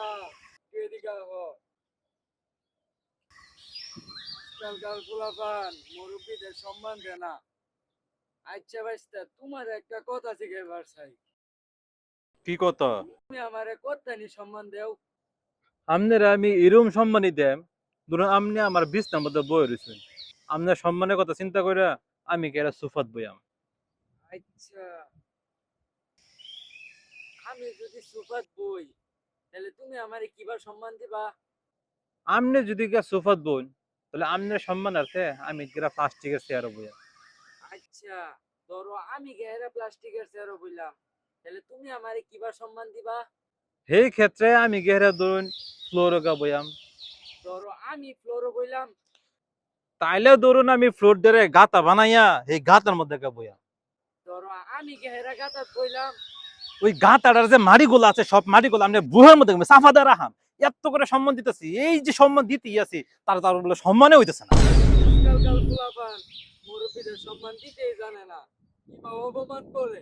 না, তুই এদিকে আহ। আজকালকার পোলাপান মুরব্বীদের সম্মান দেয় না। আচ্ছা ভাইস্তা, তোমার একটা কথা শিখাইবার চাই। কি কথা? তুমি আমারে কত্তানি সম্মান দেও। আমনের আমি এরম সম্মানই দেম, ধরুন আপনি আমার বিছনার মধ্যে বয়ে রয়েছেন, আপনার সম্মানের কথা চিন্তা করে আমি কি এরা সুফাত বইয়াম? আচ্ছা, আমি যদি সুফাত বই, তাহলে তুমি আমারে কিবার সম্মান দিবা? আপনি যদি গিয়া সুফাত বইন, তাহলে আপনার সম্মানার্থে আমি কিরা প্লাস্টিকের চেয়ারও বইয়াম। আচ্ছা, ধরো আমি গেরা প্লাস্টিকের চেয়ারও বইলাম, তাহলে তুমি আমারে কিবার সম্মান দিবা? সেই ক্ষেত্রে আমি গেরা ধরুন ফ্লোরগা বইয়াম। ধরো আমি ফ্লোরও বইলাম। তাইলে ধরুন আমি ফ্লোর ধরে গাতা বানাইয়া এই গাতার মধ্যে গা বইয়াম। ধরো আমি গেরা গাতাত বইলাম। ওই গাতাটার যে মাড়িগুলো আছে সব মাড়িগুলো আমরা বুহের মধ্যে সাফা দিয়ে রাখাম। এত করে সম্মান দিতেছি, এই যে সম্মান দিতেই আছি, তার বলে সম্মানে হইতেছে না। আজকালকার পোলাপান মুরব্বীদের সম্মান দিতেই জানে না, কিংবা অপমান করে।